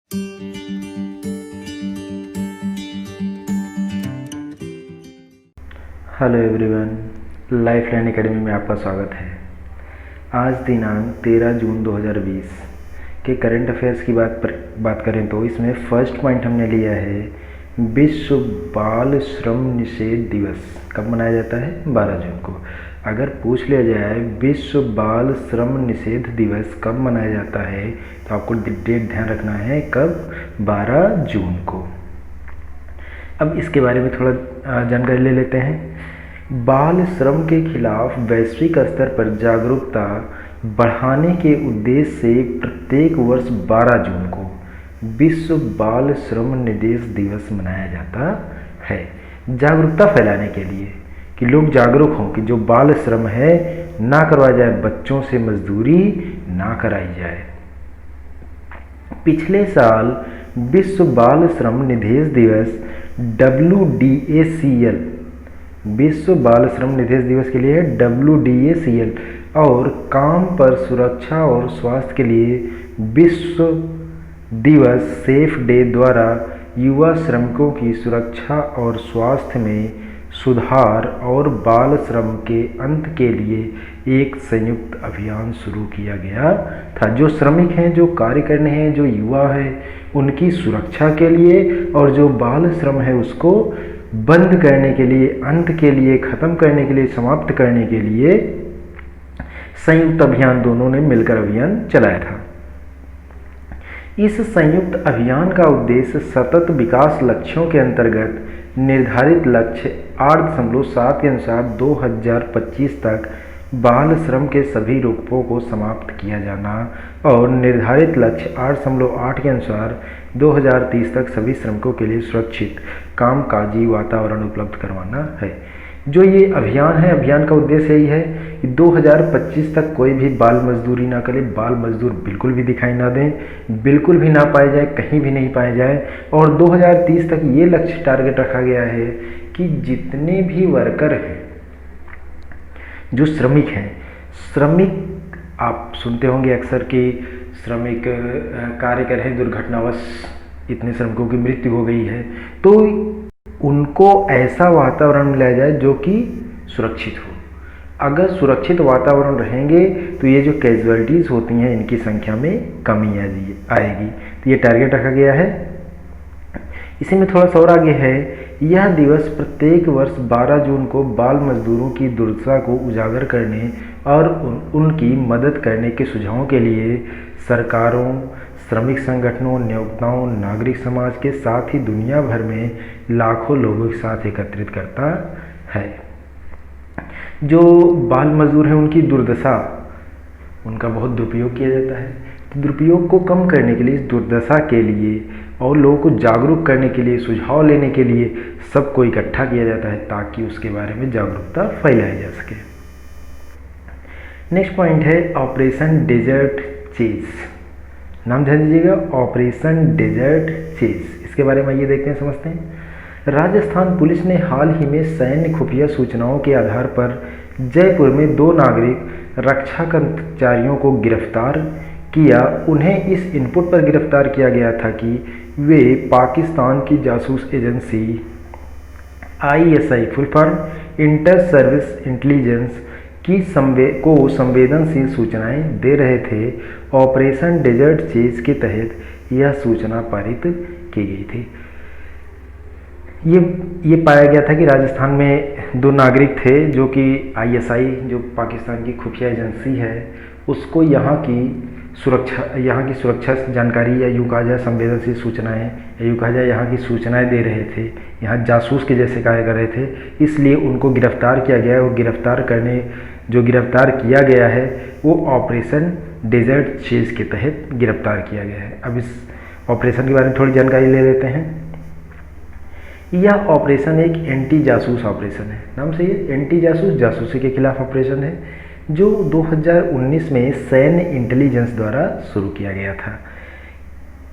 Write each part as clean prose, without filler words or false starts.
Hello everyone, lifeline academy में आपका स्वागत है। आज दिनांक 13 जून 2020 के करंट अफेयर्स की बात करें तो इसमें फर्स्ट पॉइंट हमने लिया है विश्व बाल श्रम निषेध दिवस कब मनाया जाता है? 12 जून को। अगर पूछ लिया जाए विश्व बाल श्रम निषेध दिवस कब मनाया जाता है तो आपको डेट ध्यान रखना है, कब? 12 जून को। अब इसके बारे में थोड़ा जानकारी ले लेते हैं। बाल श्रम के खिलाफ वैश्विक स्तर पर जागरूकता बढ़ाने के उद्देश्य से प्रत्येक वर्ष 12 जून को विश्व बाल श्रम निषेध दिवस मनाया जाता है। जागरूकता फैलाने के लिए कि लोग जागरूक हों कि जो बाल श्रम है ना करवाया जाए, बच्चों से मजदूरी ना कराई जाए। पिछले साल विश्व बाल श्रम निषेध दिवस WDACL विश्व बाल श्रम निषेध दिवस के लिए WDACL और काम पर सुरक्षा और स्वास्थ्य के लिए विश्व दिवस सेफ डे द्वारा युवा श्रमिकों की सुरक्षा और स्वास्थ्य में सुधार और बाल श्रम के अंत के लिए एक संयुक्त अभियान शुरू किया गया था। जो श्रमिक हैं, जो कार्य करने हैं, जो युवा हैं, उनकी सुरक्षा के लिए और जो बाल श्रम है उसको बंद करने के लिए, अंत के लिए, खत्म करने के लिए, समाप्त करने के लिए संयुक्त अभियान दोनों ने मिलकर अभियान चलाया था। इस संयुक्त अभियान का उद्देश्य सतत विकास लक्ष्यों के अंतर्गत निर्धारित लक्ष्य 8.7 के अनुसार 2025 तक बाल श्रम के सभी रूपों को समाप्त किया जाना और निर्धारित लक्ष्य 8.8 के अनुसार 2030 तक सभी श्रमिकों के लिए सुरक्षित कामकाजी वातावरण उपलब्ध करवाना है। जो ये अभियान है, अभियान का उद्देश्य यही है कि 2025 तक कोई भी बाल मजदूरी ना करे, बाल मजदूर बिल्कुल भी दिखाई ना दें, बिल्कुल भी ना पाए जाए, कहीं भी नहीं पाए जाए। और 2030 तक ये लक्ष्य टारगेट रखा गया है कि जितने भी वर्कर हैं, जो श्रमिक हैं, श्रमिक आप सुनते होंगे अक्सर कि श्रमिक कार्य कर रहे हैं, दुर्घटनावश इतने श्रमिकों की मृत्यु हो गई है, तो उनको ऐसा वातावरण मिलाया जाए जो कि सुरक्षित हो। अगर सुरक्षित वातावरण रहेंगे तो ये जो कैजुअलिटीज़ होती हैं इनकी संख्या में कमी आएगी। तो ये टारगेट रखा गया है। इसी में थोड़ा सा और आगे है, यह दिवस प्रत्येक वर्ष 12 जून को बाल मजदूरों की दुर्दशा को उजागर करने और उनकी मदद करने के सुझावों के लिए सरकारों, श्रमिक संगठनों, नियोक्ताओं, नागरिक समाज के साथ ही दुनिया भर में लाखों लोगों के साथ एकत्रित करता है। जो बाल मजदूर हैं उनकी दुर्दशा, उनका बहुत दुरुपयोग किया जाता है। तो दुरुपयोग को कम करने के लिए, इस दुर्दशा के लिए और लोगों को जागरूक करने के लिए, सुझाव लेने के लिए सबको इकट्ठा किया जाता है ताकि उसके बारे में जागरूकता फैलाई जा सके। नेक्स्ट पॉइंट है ऑपरेशन डेजर्ट चेज। नाम ध्यान दीजिएगा, ऑपरेशन डेजर्ट चेज। इसके बारे में ये देखते हैं, समझते हैं। राजस्थान पुलिस ने हाल ही में सैन्य खुफिया सूचनाओं के आधार पर जयपुर में 2 नागरिक रक्षा कर्मचारियों को गिरफ्तार किया। उन्हें इस इनपुट पर गिरफ्तार किया गया था कि वे पाकिस्तान की जासूस agency ISI full form inter service intelligence की संवेदनशील सूचनाएं दे रहे थे। ऑपरेशन डेजर्ट चेज के तहत यह सूचना पारित की गई थी। ये पाया गया था कि राजस्थान में 2 नागरिक थे जो कि ISI जो पाकिस्तान की खुफिया एजेंसी है उसको यहाँ की सुरक्षा जानकारी या यूँ कहा जाए संवेदनशील सूचनाएं या यूँ कहा जाए यहाँ की सूचनाएं दे रहे थे, यहाँ जासूस के जैसे कार्य कर रहे थे। इसलिए उनको गिरफ्तार किया गया है। वो गिरफ्तार किया गया है वो ऑपरेशन डेजर्ट चेज के तहत गिरफ्तार किया गया है। अब इस ऑपरेशन के बारे में थोड़ी जानकारी ले लेते हैं। यह ऑपरेशन एक एंटी जासूस ऑपरेशन है। नाम से ये एंटी जासूसी के खिलाफ ऑपरेशन है जो 2019 में सैन्य इंटेलिजेंस द्वारा शुरू किया गया था।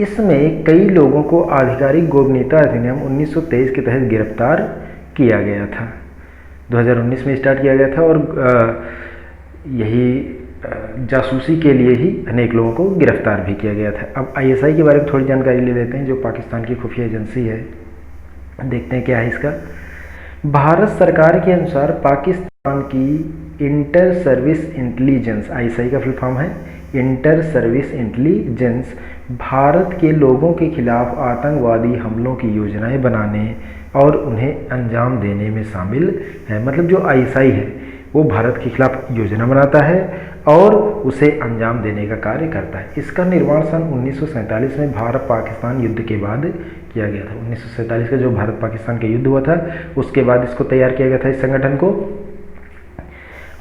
इसमें कई लोगों को आधिकारिक गोपनीयता अधिनियम 1923 के तहत गिरफ्तार किया गया था। 2019 में स्टार्ट किया गया था और यही जासूसी के लिए ही अनेक लोगों को गिरफ्तार भी किया गया था। अब आईएसआई के बारे में थोड़ी जानकारी ले लेते हैं, जो पाकिस्तान की खुफिया एजेंसी है। देखते हैं क्या है इसका। भारत सरकार के अनुसार पाकिस्तान की इंटर सर्विस इंटेलिजेंस, आईएसआई का फुल फॉर्म है इंटर सर्विस इंटेलिजेंस, भारत के लोगों के खिलाफ आतंकवादी हमलों की योजनाएं बनाने और उन्हें अंजाम देने में शामिल है। मतलब जो आईएसआई है वो भारत के खिलाफ योजना बनाता है और उसे अंजाम देने का कार्य करता है। इसका निर्माण सन 1947 में भारत पाकिस्तान युद्ध के बाद किया गया था। 1947 का जो भारत पाकिस्तान का युद्ध हुआ था उसके बाद इसको तैयार किया गया था, इस संगठन को।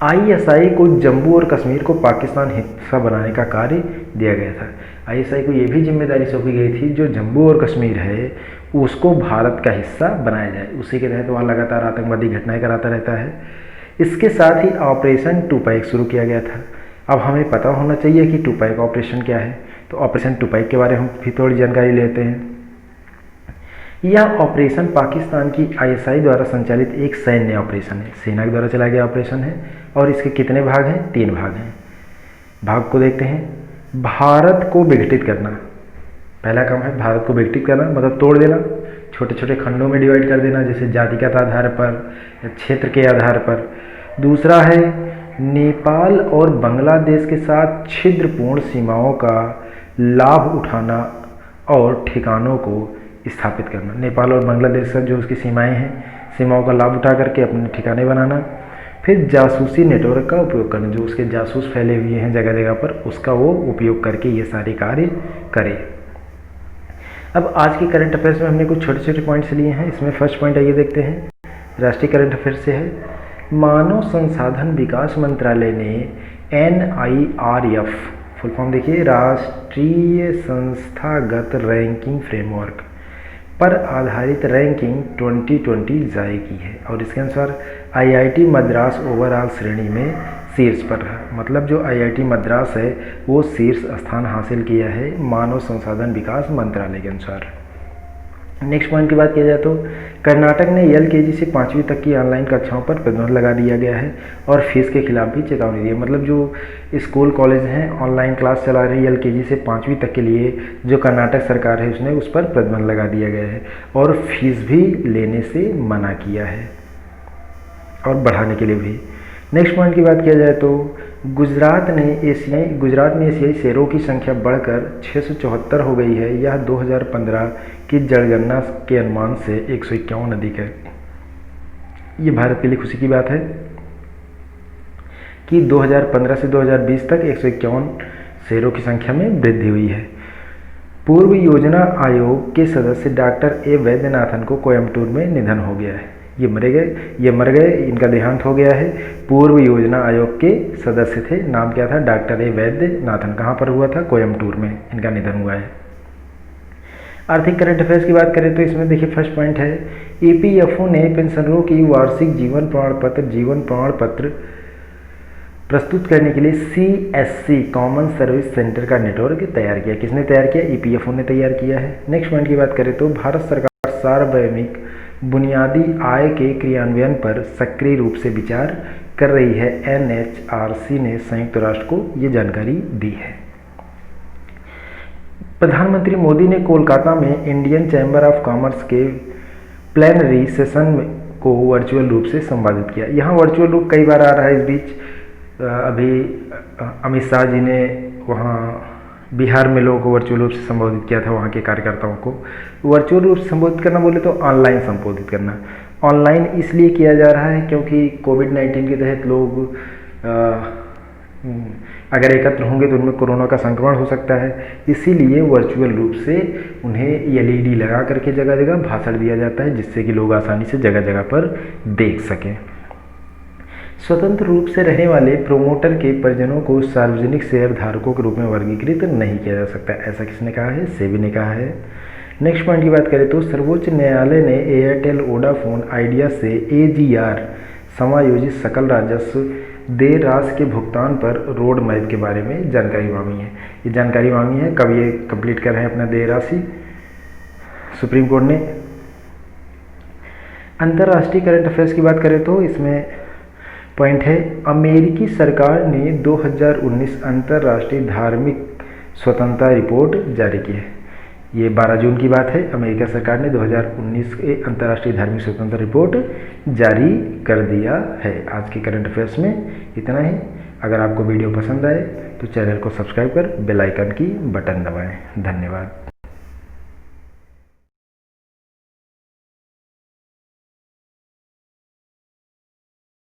आईएसआई को जम्मू और कश्मीर को पाकिस्तान हिस्सा बनाने का कार्य दिया गया था। आईएसआई को ये भी जिम्मेदारी सौंपी गई थी जो जम्मू और कश्मीर है उसको भारत का हिस्सा बनाया जाए। उसी के तहत वहाँ लगातार आतंकवादी घटनाएं कराता रहता है। इसके साथ ही ऑपरेशन टूपैक शुरू किया गया था। अब हमें पता होना चाहिए कि टूपैक ऑपरेशन क्या है, तो ऑपरेशन टूपैक के बारे में हम भी थोड़ी जानकारी लेते हैं। यह ऑपरेशन पाकिस्तान की आईएसआई द्वारा संचालित एक सैन्य ऑपरेशन है, सेना के द्वारा चलाया गया ऑपरेशन है। और इसके कितने भाग हैं? 3 भाग हैं। भाग को देखते हैं। भारत को विघटित करना, पहला काम है भारत को विघटित करना, मतलब तोड़ देना, छोटे छोटे खंडों में डिवाइड कर देना, जैसे जातिगत आधार पर या क्षेत्र के आधार पर। दूसरा है नेपाल और बांग्लादेश के साथ छिद्रपूर्ण सीमाओं का लाभ उठाना और ठिकानों को स्थापित करना। नेपाल और बांग्लादेश का जो उसकी सीमाएं हैं, सीमाओं का लाभ उठा करके अपने ठिकाने बनाना। फिर जासूसी नेटवर्क का उपयोग करना, जो उसके जासूस फैले हुए हैं जगह जगह पर, उसका वो उपयोग करके ये सारे कार्य करे। अब आज के करंट अफेयर्स में हमने कुछ छोटे छोटे पॉइंट्स लिए हैं। इसमें फर्स्ट पॉइंट आइए देखते हैं, राष्ट्रीय करंट अफेयर से है। मानव संसाधन विकास मंत्रालय ने NIRF, फुल फॉर्म देखिए, राष्ट्रीय संस्थागत रैंकिंग फ्रेमवर्क पर आधारित रैंकिंग 2020 जारी की है। और इसके अनुसार IIT मद्रास ओवरऑल श्रेणी में शीर्ष पर रहा। मतलब जो IIT मद्रास है वो शीर्ष स्थान हासिल किया है मानव संसाधन विकास मंत्रालय के अनुसार। नेक्स्ट पॉइंट की बात किया जाए तो कर्नाटक ने LKG से 5वीं तक की ऑनलाइन कक्षाओं पर प्रतिबंध लगा दिया गया है और फीस के खिलाफ भी चेतावनी दी है। मतलब जो स्कूल कॉलेज हैं ऑनलाइन क्लास चला रही है LKG से 5वीं तक के लिए, जो कर्नाटक सरकार है उसने उस पर प्रतिबंध लगा दिया गया है और फीस भी लेने से मना किया है और बढ़ाने के लिए भी। नेक्स्ट पॉइंट की बात किया जाए तो गुजरात में एशियाई शेरों की संख्या बढ़कर 674 हो गई है। यह 2015 की जनगणना के अनुमान से 151 अधिक है। ये भारत के लिए खुशी की बात है कि 2015 से 2020 तक 151 शेरों की संख्या में वृद्धि हुई है। पूर्व योजना आयोग के सदस्य डॉक्टर A वैद्यनाथन को कोयम्बटूर में निधन हो गया है। ये मर गए, इनका देहांत हो गया है। पूर्व योजना आयोग के सदस्य थे, नाम क्या था? Doctor A Vaidyanathan. कहाँ पर हुआ था? कोयम्बटूर में इनका निधन हुआ है। आर्थिक करंट अफेयर्स की बात करें तो इसमें देखिए फर्स्ट पॉइंट है EPFO ने पेंशनरों की वार्षिक जीवन प्रमाण पत्र प्रस्तुत करने के लिए CSC कॉमन सर्विस सेंटर का नेटवर्क तैयार किया। किसने तैयार किया? EPFO ने तैयार किया है। नेक्स्ट पॉइंट की बात करें तो भारत सरकार सार्वभौमिक बुनियादी आय के क्रियान्वयन पर सक्रिय रूप से विचार कर रही है। NHRC ने संयुक्त राष्ट्र को ये जानकारी दी है। प्रधानमंत्री मोदी ने कोलकाता में इंडियन चैम्बर ऑफ कॉमर्स के प्लेनरी सेशन को वर्चुअल रूप से संबोधित किया। यहाँ वर्चुअल रूप कई बार आ रहा है इस बीच। अभी अमित शाह जी ने वहाँ बिहार में लोगों को वर्चुअल रूप से संबोधित किया था, वहाँ के कार्यकर्ताओं को। वर्चुअल रूप से संबोधित करना बोले तो ऑनलाइन संबोधित करना। ऑनलाइन इसलिए किया जा रहा है क्योंकि कोविड-19 के तहत लोग अगर एकत्र होंगे तो उनमें कोरोना का संक्रमण हो सकता है। इसीलिए वर्चुअल रूप से उन्हें LED लगा करके जगह जगह भाषण दिया जाता है, जिससे कि लोग आसानी से जगह जगह पर देख सकें। स्वतंत्र रूप से रहने वाले प्रोमोटर के परिजनों को सार्वजनिक शेयर धारकों के रूप में वर्गीकृत नहीं किया जा सकता, ऐसा किसने कहा है? सेबी ने कहा है। नेक्स्ट पॉइंट की बात करें तो सर्वोच्च न्यायालय ने एयरटेल, वोडाफोन आइडिया से AGR समायोजित सकल राजस्व देय राशि के भुगतान पर रोड मैप के बारे में जानकारी मांगी है। ये जानकारी मांगी है, कब ये कंप्लीट कर रहे हैं अपना देय राशि? सुप्रीम कोर्ट ने। अंतर्राष्ट्रीय करंट अफेयर्स की बात करें तो इसमें पॉइंट है, अमेरिकी सरकार ने 2019 अंतर्राष्ट्रीय धार्मिक स्वतंत्रता रिपोर्ट जारी की है। ये 12 जून की बात है। अमेरिका सरकार ने 2019 के अंतर्राष्ट्रीय धार्मिक स्वतंत्रता रिपोर्ट जारी कर दिया है। आज के करंट अफेयर्स में इतना ही। अगर आपको वीडियो पसंद आए तो चैनल को सब्सक्राइब कर बेल आइकन की बटन दबाएं। धन्यवाद।